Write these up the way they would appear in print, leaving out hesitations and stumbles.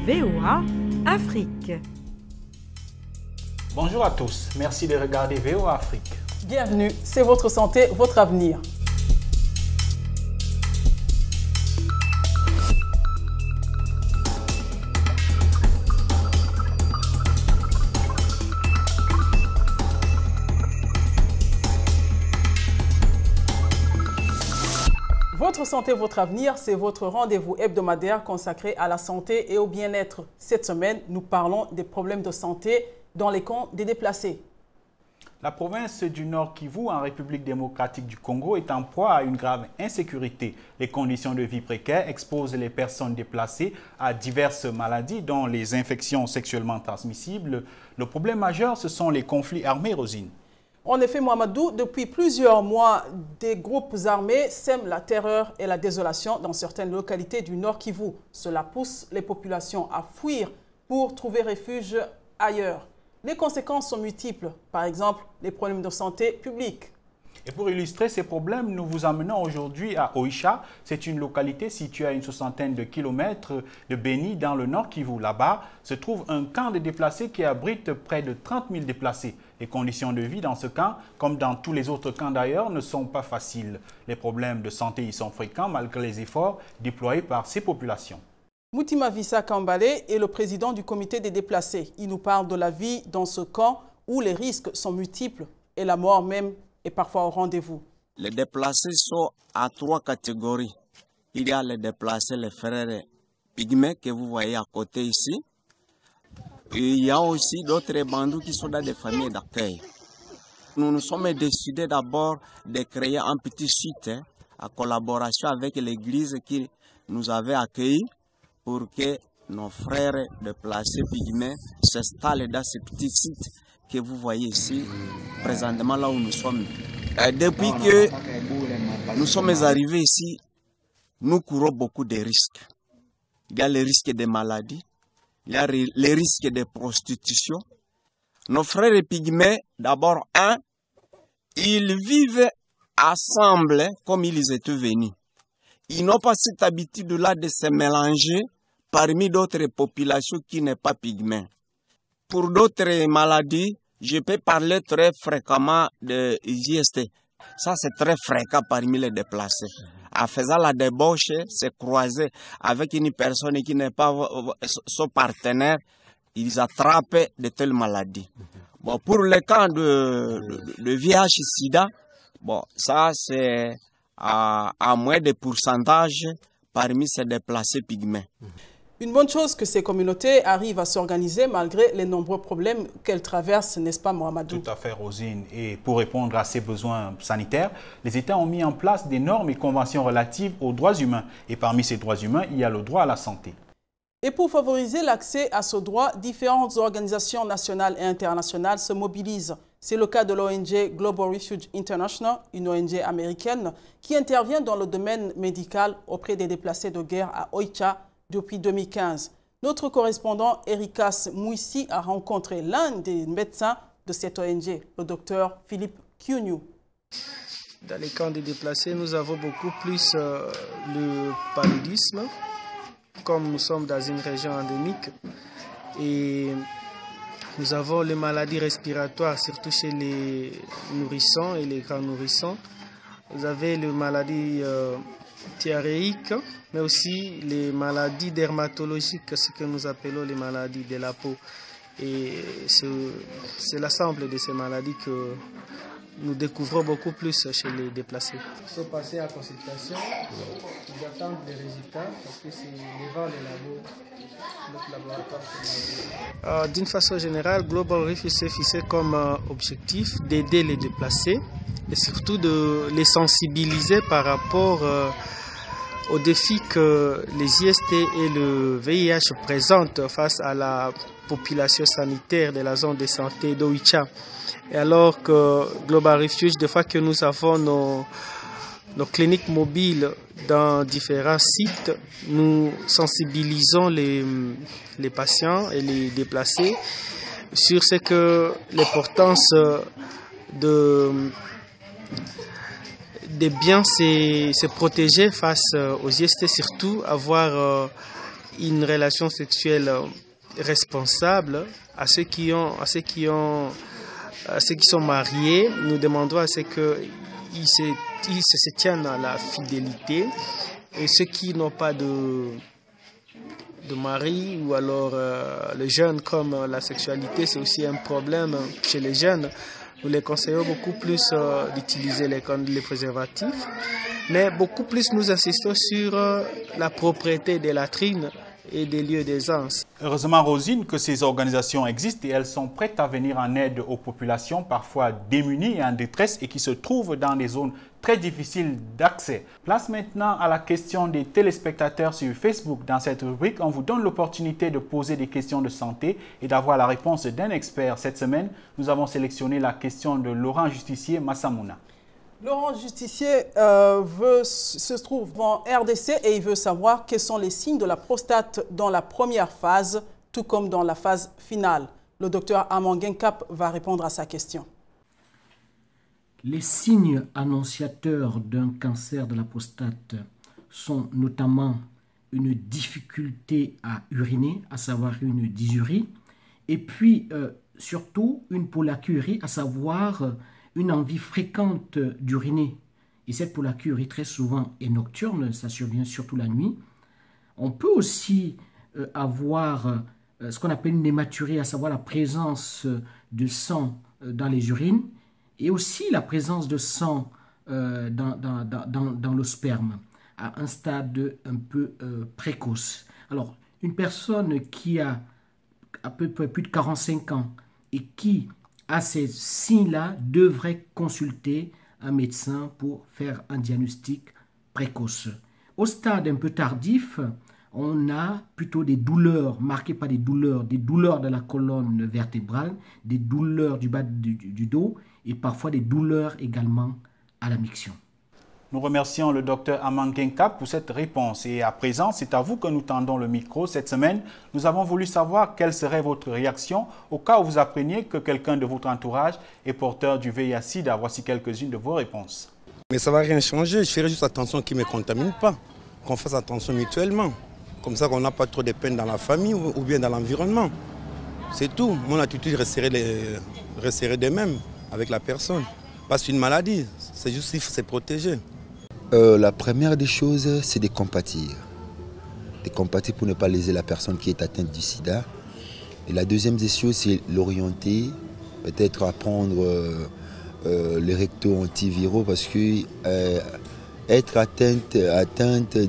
VOA Afrique. Bonjour à tous, merci de regarder VOA Afrique. Bienvenue, c'est votre santé, votre avenir. Votre santé, votre avenir, c'est votre rendez-vous hebdomadaire consacré à la santé et au bien-être. Cette semaine, nous parlons des problèmes de santé dans les camps des déplacés. La province du Nord Kivu, en République démocratique du Congo, est en proie à une grave insécurité. Les conditions de vie précaires exposent les personnes déplacées à diverses maladies, dont les infections sexuellement transmissibles. Le problème majeur, ce sont les conflits armés, Rosine. En effet, Mohamedou, depuis plusieurs mois, des groupes armés sèment la terreur et la désolation dans certaines localités du Nord Kivu. Cela pousse les populations à fuir pour trouver refuge ailleurs. Les conséquences sont multiples, par exemple les problèmes de santé publique. Et pour illustrer ces problèmes, nous vous emmenons aujourd'hui à Oicha. C'est une localité située à une soixantaine de kilomètres de Beni, dans le Nord Kivu. Là-bas se trouve un camp de déplacés qui abrite près de 30 000 déplacés. Les conditions de vie dans ce camp, comme dans tous les autres camps d'ailleurs, ne sont pas faciles. Les problèmes de santé y sont fréquents malgré les efforts déployés par ces populations. Moutima Vissa Kambale est le président du comité des déplacés. Il nous parle de la vie dans ce camp où les risques sont multiples et la mort même est parfois au rendez-vous. Les déplacés sont à trois catégories. Il y a les déplacés, les frères pygmées que vous voyez à côté ici. Et il y a aussi d'autres bandous qui sont dans des familles d'accueil. Nous nous sommes décidés d'abord de créer un petit site en collaboration avec l'église qui nous avait accueillis pour que nos frères déplacés pygmées s'installent dans ce petit site que vous voyez ici, présentement là où nous sommes. Depuis que nous sommes arrivés ici, nous courons beaucoup de risques. Il y a les risques de maladies, il y a les risques de prostitution. Nos frères pygmées, d'abord, ils vivent ensemble comme ils étaient venus. Ils n'ont pas cette habitude-là de se mélanger parmi d'autres populations qui n'est pas pygmées. Pour d'autres maladies, je peux parler très fréquemment de IST. Ça, c'est très fréquent parmi les déplacés. En faisant la débauche, se croiser avec une personne qui n'est pas son partenaire, ils attrapent de telles maladies. Bon, pour le cas de VIH-Sida, bon, ça, c'est à moins de pourcentage parmi ces déplacés pygmées. Une bonne chose que ces communautés arrivent à s'organiser malgré les nombreux problèmes qu'elles traversent, n'est-ce pas, Mohamedou? Tout à fait, Rosine. Et pour répondre à ces besoins sanitaires, les États ont mis en place des normes et conventions relatives aux droits humains. Et parmi ces droits humains, il y a le droit à la santé. Et pour favoriser l'accès à ce droit, différentes organisations nationales et internationales se mobilisent. C'est le cas de l'ONG Global Refuge International, une ONG américaine qui intervient dans le domaine médical auprès des déplacés de guerre à Oicha depuis 2015. Notre correspondant Erikas Mouissi a rencontré l'un des médecins de cette ONG, le docteur Philippe Kiuniou. Dans les camps des déplacés, nous avons beaucoup plus le paludisme, comme nous sommes dans une région endémique. Et nous avons les maladies respiratoires, surtout chez les nourrissons et les grands nourrissons. Vous avez les maladies diarrhéiques, mais aussi les maladies dermatologiques, ce que nous appelons les maladies de la peau. Et c'est l'ensemble de ces maladies que nous découvrons beaucoup plus chez les déplacés. Il faut passer à consultation, ils attendent des résultats parce que c'est devant les labos, notre laboratoire. D'une façon générale, Global Refuge s'est fixé comme objectif d'aider les déplacés et surtout de les sensibiliser par rapport aux défis que les IST et le VIH présentent face à la population sanitaire de la zone de santé d'Oicha. Et alors que Global Refuge, des fois que nous avons nos cliniques mobiles dans différents sites, nous sensibilisons les patients et les déplacés sur ce que l'importance de bien se protéger face aux IST, surtout avoir une relation sexuelle responsable à ceux qui sont mariés. Nous demandons à ce qu'ils se tiennent à la fidélité, et ceux qui n'ont pas de mari, ou alors les jeunes, comme la sexualité c'est aussi un problème chez les jeunes, nous les conseillons beaucoup plus d'utiliser les préservatifs, mais beaucoup plus nous insistons sur la propreté des latrines et des lieux d'aisance. Heureusement, Rosine, que ces organisations existent et elles sont prêtes à venir en aide aux populations parfois démunies et en détresse et qui se trouvent dans des zones très difficiles d'accès. Place maintenant à la question des téléspectateurs sur Facebook. Dans cette rubrique, on vous donne l'opportunité de poser des questions de santé et d'avoir la réponse d'un expert. Cette semaine, nous avons sélectionné la question de Laurent Justicier Massamouna. Laurent Justicier se trouve en RDC et il veut savoir quels sont les signes de la prostate dans la première phase, tout comme dans la phase finale. Le docteur Armand Guincap va répondre à sa question. Les signes annonciateurs d'un cancer de la prostate sont notamment une difficulté à uriner, à savoir une dysurie, et puis surtout une pollakiurie, à savoir une envie fréquente d'uriner. Et cette pollakiurie très souvent est nocturne, ça survient surtout la nuit. On peut aussi avoir ce qu'on appelle une hématurie, à savoir la présence de sang dans les urines, et aussi la présence de sang dans le sperme à un stade un peu précoce. Alors, une personne qui a à peu près plus de 45 ans et qui a ces signes-là devrait consulter un médecin pour faire un diagnostic précoce. Au stade un peu tardif, on a plutôt des douleurs marquées par des douleurs de la colonne vertébrale, des douleurs du bas du dos et parfois des douleurs également à la miction. Nous remercions le docteur Armand Guincap pour cette réponse. Et à présent, c'est à vous que nous tendons le micro. Cette semaine, nous avons voulu savoir quelle serait votre réaction au cas où vous appreniez que quelqu'un de votre entourage est porteur du VIH-Sida. Voici quelques-unes de vos réponses. Mais ça ne va rien changer. Je ferai juste attention qu'ils ne me contaminent pas. Qu'on fasse attention mutuellement. Comme ça qu'on n'a pas trop de peine dans la famille ou bien dans l'environnement. C'est tout. Mon attitude resterait de même avec la personne. Pas une maladie. C'est juste qu'il faut se protéger. La première des choses, c'est de compatir. De compatir pour ne pas léser la personne qui est atteinte du sida. Et la deuxième des choses, c'est l'orienter, peut-être à prendre les rectos antiviraux parce que être atteinte de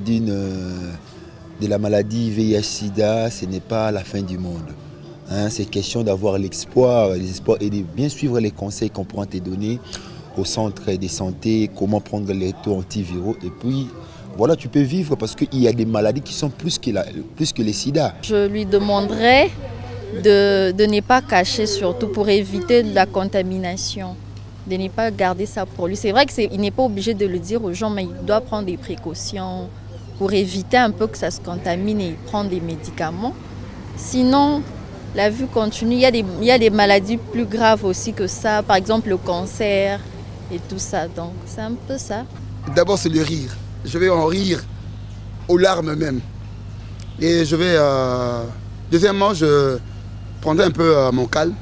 la maladie VIH-Sida, ce n'est pas la fin du monde. Hein, c'est question d'avoir l'espoir et de bien suivre les conseils qu'on pourra te donner au centre de santé, comment prendre les taux antiviraux. Et puis, voilà, tu peux vivre parce qu'il y a des maladies qui sont plus que les sida. Je lui demanderais de ne pas cacher, surtout pour éviter la contamination, de ne pas garder ça pour lui. C'est vrai qu'il n'est pas obligé de le dire aux gens, mais il doit prendre des précautions pour éviter un peu que ça se contamine et prendre des médicaments. Sinon, la vue continue. Il y a des maladies plus graves aussi que ça, par exemple le cancer et tout ça. Donc c'est un peu ça. D'abord c'est le rire. Je vais en rire aux larmes même. Et je vais... Deuxièmement, je prendrai un peu mon calme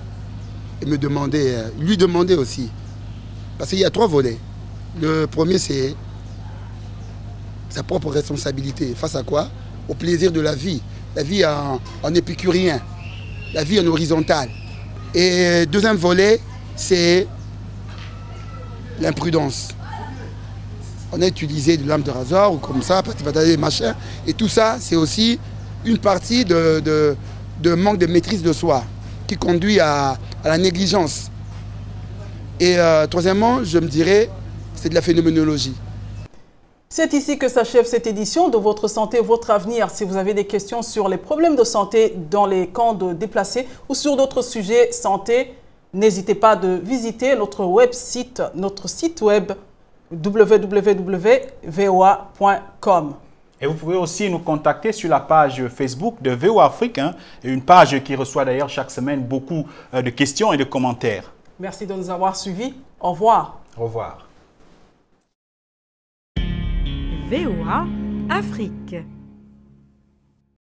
et lui demander aussi. Parce qu'il y a 3 volets. Le premier c'est sa propre responsabilité. Face à quoi? Au plaisir de la vie. La vie en épicurien. La vie en horizontal. Et deuxième volet, c'est l'imprudence. On a utilisé de lames de rasoir ou comme ça, des machins. Et tout ça, c'est aussi une partie de manque de maîtrise de soi qui conduit à la négligence. Et troisièmement, je me dirais, c'est de la phénoménologie. C'est ici que s'achève cette édition de Votre Santé, Votre Avenir. Si vous avez des questions sur les problèmes de santé dans les camps de déplacés ou sur d'autres sujets santé, n'hésitez pas de visiter notre site web www.voa.com. Et vous pouvez aussi nous contacter sur la page Facebook de VOA Afrique, une page qui reçoit d'ailleurs chaque semaine beaucoup de questions et de commentaires. Merci de nous avoir suivis. Au revoir. Au revoir. VOA Afrique.